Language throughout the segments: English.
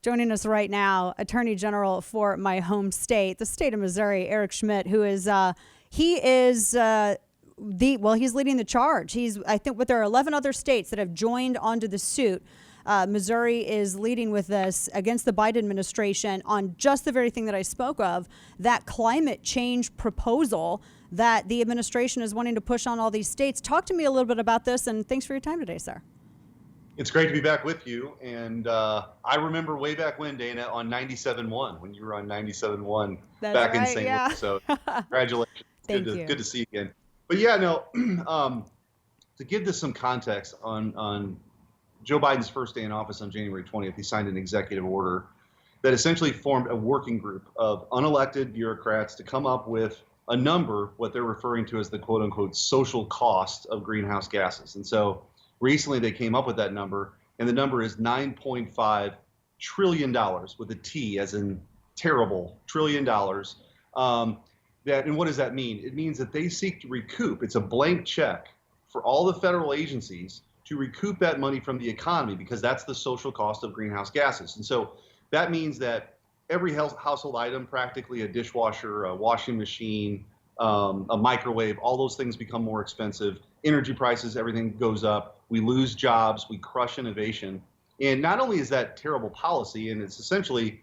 Joining us right now, Attorney General for my home state, the state of Missouri, Eric Schmitt, who is he's leading the charge. I think there are 11 other states that have joined onto the suit. Missouri is leading with this against the Biden administration on just the very thing that I spoke of, that climate change proposal that the administration is wanting to push on all these states. Talk to me a little bit about this, and thanks for your time today, sir. It's great to be back with you. And I remember way back when, Dana, on 97.1, when you were on 97.1 back in St. Louis. So congratulations. Thank you. Good to see you again. But yeah, no, to give this some context on Joe Biden's first day in office on January 20th, he signed an executive order that essentially formed a working group of unelected bureaucrats to come up with a number, what they're referring to as the quote unquote social cost of greenhouse gases. And so recently they came up with that number, and the number is $9.5 trillion with a T as in terrible, trillion dollars. And what does that mean? It means that they seek to recoup. It's a blank check for all the federal agencies to recoup that money from the economy, because that's the social cost of greenhouse gases. And so that means that every household item, practically a dishwasher, a washing machine, a microwave, all those things become more expensive. Energy prices, everything goes up. We lose jobs. We crush innovation. And not only is that terrible policy, and it's essentially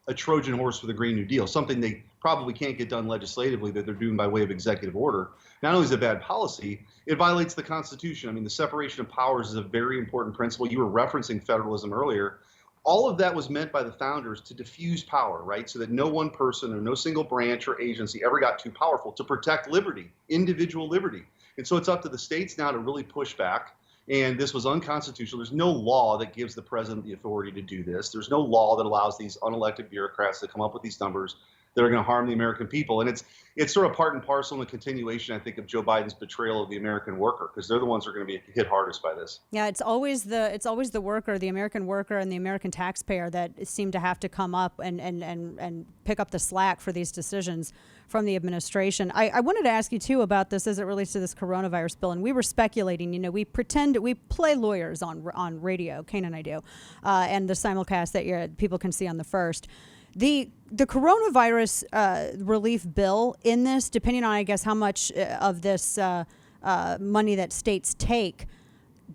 a Trojan horse for the Green New Deal, something they probably can't get done legislatively that they're doing by way of executive order. Not only is it bad policy, it violates the Constitution. I mean, the separation of powers is a very important principle. You were referencing federalism earlier. All of that was meant by the founders to diffuse power, right? So that no one person or no single branch or agency ever got too powerful, to protect liberty, individual liberty. And so it's up to the states now to really push back. And this was unconstitutional. There's no law that gives the president the authority to do this. There's no law that allows these unelected bureaucrats to come up with these numbers that are going to harm the American people. And it's sort of part and parcel and a continuation, I think, of Joe Biden's betrayal of the American worker, because they're the ones who are going to be hit hardest by this. Yeah, it's always the worker, the American worker, and the American taxpayer that seem to have to come up and pick up the slack for these decisions from the administration. I wanted to ask you too about this as it relates to this coronavirus bill, and we were speculating. You know, we play lawyers on radio, Kane and I do, and the simulcast that people can see on the first. The coronavirus relief bill in this, depending on, I guess, how much of this money that states take,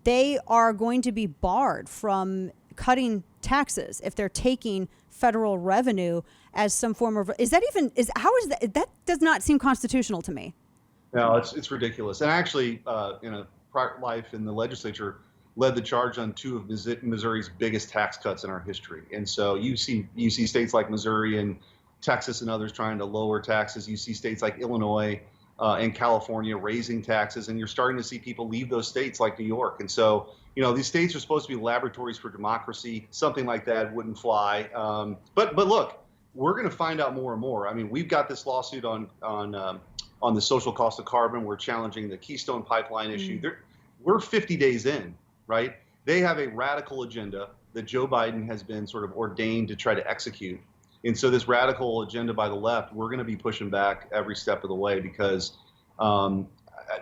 they are going to be barred from cutting taxes if they're taking federal revenue as some form of. That does not seem constitutional to me. No, it's ridiculous. And actually, in a prior life in the legislature, led the charge on two of Missouri's biggest tax cuts in our history. And so you see states like Missouri and Texas and others trying to lower taxes. You see states like Illinois and California raising taxes, and you're starting to see people leave those states like New York. And so, you know, these states are supposed to be laboratories for democracy. Something like that wouldn't fly. But look, we're going to find out more and more. I mean, we've got this lawsuit on the social cost of carbon. We're challenging the Keystone Pipeline issue. We're 50 days in. Right? They have a radical agenda that Joe Biden has been sort of ordained to try to execute. And so this radical agenda by the left, we're going to be pushing back every step of the way, because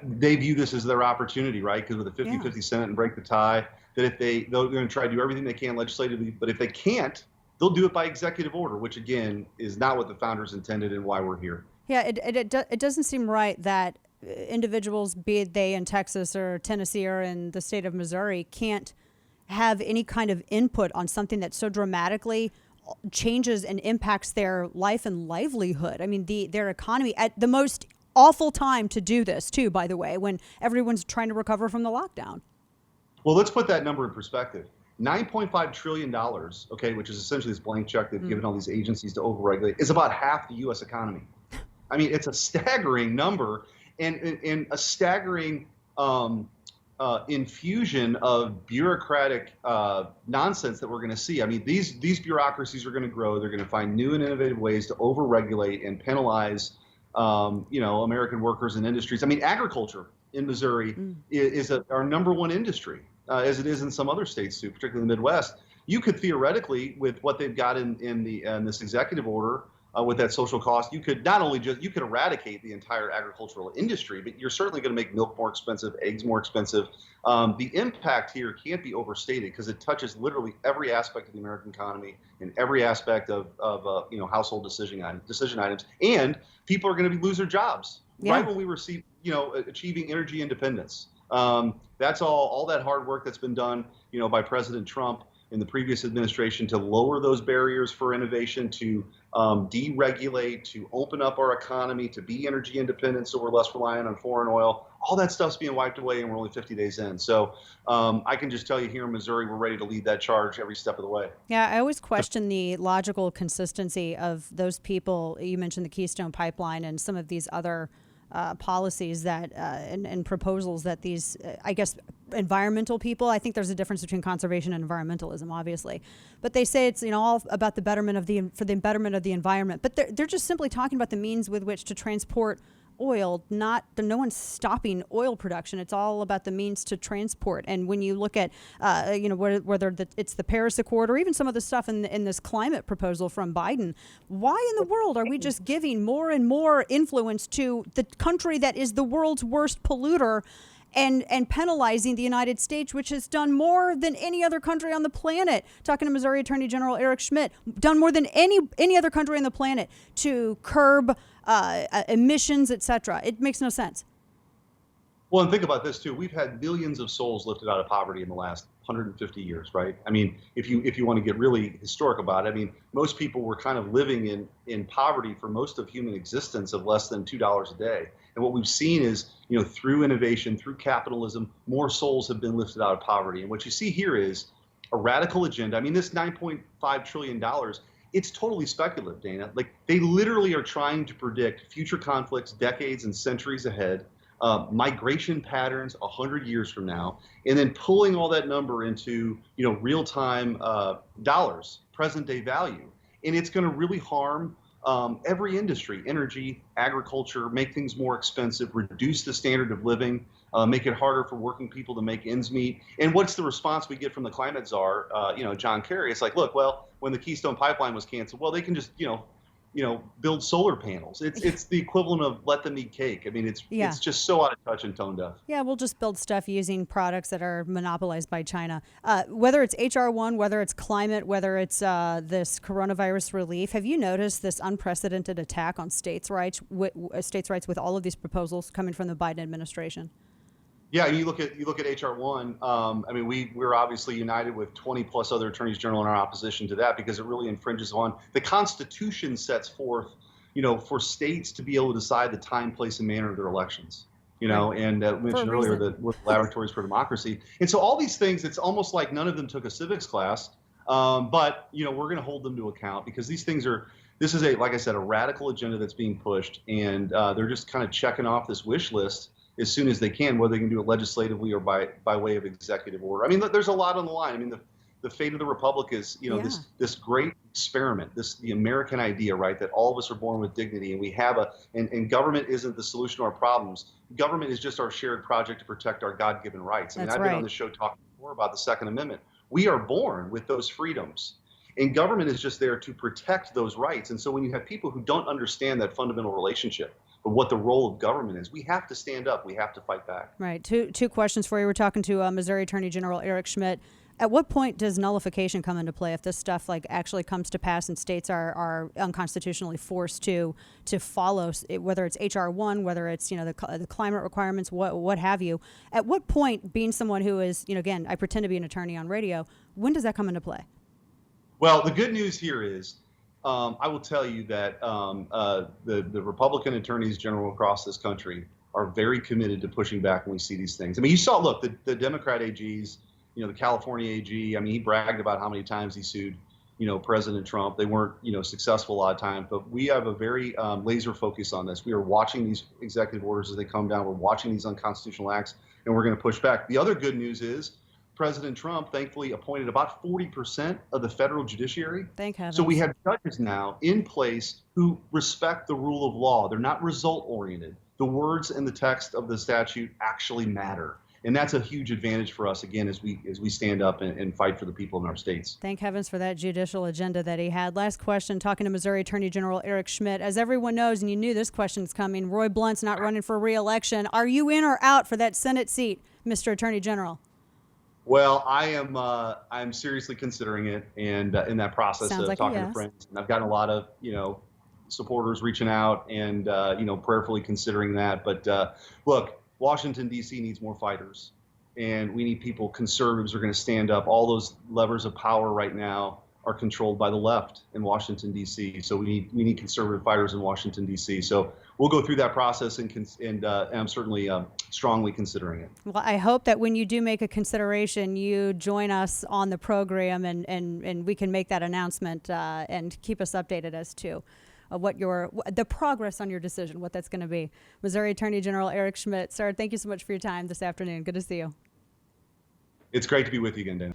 they view this as their opportunity, right? Because with a 50-50 Senate and break the tie, that they're going to try to do everything they can legislatively, but if they can't, they'll do it by executive order, which again is not what the founders intended and why we're here. Yeah, it doesn't seem right that individuals, be they in Texas or Tennessee or in the state of Missouri, can't have any kind of input on something that so dramatically changes and impacts their life and livelihood. I mean, their economy at the most awful time to do this too, by the way, when everyone's trying to recover from the lockdown. Well, let's put that number in perspective. $9.5 trillion, okay, which is essentially this blank check they've given all these agencies to overregulate, is about half the U.S. economy. I mean, it's a staggering number. And a staggering infusion of bureaucratic nonsense that we're going to see. I mean, these bureaucracies are going to grow. They're going to find new and innovative ways to overregulate and penalize, American workers and industries. I mean, agriculture in Missouri is our number one industry, as it is in some other states too, particularly in the Midwest. You could theoretically, with what they've got in this executive order, with that social cost, you could not only you could eradicate the entire agricultural industry, but you're certainly going to make milk more expensive, eggs more expensive. The impact here can't be overstated because it touches literally every aspect of the American economy and every aspect of household decision items. And people are going to be lose their jobs right when we receive achieving energy independence. That's all that hard work that's been done by President Trump in the previous administration to lower those barriers for innovation, to deregulate, to open up our economy, to be energy independent so we're less reliant on foreign oil. All that stuff's being wiped away and we're only 50 days in. So I can just tell you here in Missouri, we're ready to lead that charge every step of the way. Yeah, I always question the logical consistency of those people. You mentioned the Keystone Pipeline and some of these other policies that and proposals that these, I guess, environmental people. I think there's a difference between conservation and environmentalism, obviously, but they say it's all about the betterment of for the betterment of the environment. But they're just simply talking about the means with which to transport oil. No one's stopping oil production. It's all about the means to transport. And when you look at whether it's the Paris Accord or even some of the stuff in this climate proposal from Biden, why in the world are we just giving more and more influence to the country that is the world's worst polluter and penalizing the United States, which has done more than any other country on the planet? Talking to Missouri Attorney General Eric Schmitt, done more than any other country on the planet to curb emissions, etc. It makes no sense. Well, and think about this too. We've had millions of souls lifted out of poverty in the last 150 years, right? I mean, if you want to get really historic about it, I mean, most people were kind of living in poverty for most of human existence of less than $2 a day. And what we've seen is, through innovation, through capitalism, more souls have been lifted out of poverty. And what you see here is a radical agenda. I mean, this $9.5 trillion, it's totally speculative, Dana. Like, they literally are trying to predict future conflicts decades and centuries ahead, migration patterns 100 years from now, and then pulling all that number into real-time dollars, present-day value. And it's going to really harm every industry: energy, agriculture, make things more expensive, reduce the standard of living, make it harder for working people to make ends meet. And what's the response we get from the climate czar, John Kerry? It's like, look, well, when the Keystone Pipeline was canceled, well, they can just, build solar panels. It's the equivalent of let them eat cake. I mean, it's just so out of touch and tone deaf. Yeah, we'll just build stuff using products that are monopolized by China. Whether it's HR1, whether it's climate, whether it's this coronavirus relief, have you noticed this unprecedented attack on states' rights with all of these proposals coming from the Biden administration? Yeah, you look at HR1. I mean, we're obviously united with 20 plus other attorneys general in our opposition to that because it really infringes on the Constitution. Sets forth, for states to be able to decide the time, place, and manner of their elections. And mentioned earlier that we're laboratories for democracy. And so all these things, it's almost like none of them took a civics class. But we're going to hold them to account because these things this is like I said, a radical agenda that's being pushed, and they're just kind of checking off this wish list as soon as they can, whether they can do it legislatively or by way of executive order. I mean, there's a lot on the line. I mean, the fate of the republic is, this great experiment, the American idea, right? That all of us are born with dignity, and we have and government isn't the solution to our problems. Government is just our shared project to protect our God-given rights. I mean, I've been on the show talking before about the Second Amendment. We are born with those freedoms, and government is just there to protect those rights. And so when you have people who don't understand that fundamental relationship, but what the role of government is, we have to stand up. We have to fight back. Right. Two questions for you. We're talking to Missouri Attorney General Eric Schmitt. At what point does nullification come into play if this stuff actually comes to pass and states are unconstitutionally forced to follow, whether it's HR1, whether it's the climate requirements, what have you? At what point, being someone who is again, I pretend to be an attorney on radio, when does that come into play? Well, the good news here is, I will tell you that the Republican attorneys general across this country are very committed to pushing back when we see these things. I mean, you saw, look, the Democrat AGs, the California AG, I mean, he bragged about how many times he sued, President Trump. They weren't, successful a lot of times, but we have a very laser focus on this. We are watching these executive orders as they come down. We're watching these unconstitutional acts, and we're going to push back. The other good news is President Trump thankfully appointed about 40% of the federal judiciary. Thank heavens. So we have judges now in place who respect the rule of law. They're not result oriented. The words in the text of the statute actually matter. And that's a huge advantage for us, again, as we stand up and fight for the people in our states. Thank heavens for that judicial agenda that he had. Last question, talking to Missouri Attorney General Eric Schmitt. As everyone knows, and you knew this question's coming, Roy Blunt's not running for re-election. Are you in or out for that Senate seat, Mr. Attorney General? Well, I'm seriously considering it, and in that process Sounds of like talking to friends. And I've gotten a lot of, supporters reaching out and, prayerfully considering that. But look, Washington, D.C. needs more fighters, and we need people, conservatives are going to stand up. All those levers of power right now are controlled by the left in Washington, D.C. So we need conservative fighters in Washington, D.C. So we'll go through that process, and I'm certainly strongly considering it. Well, I hope that when you do make a consideration, you join us on the program, and we can make that announcement and keep us updated as to what the progress on your decision, what that's going to be. Missouri Attorney General Eric Schmitt, sir, thank you so much for your time this afternoon. Good to see you. It's great to be with you again, Dana.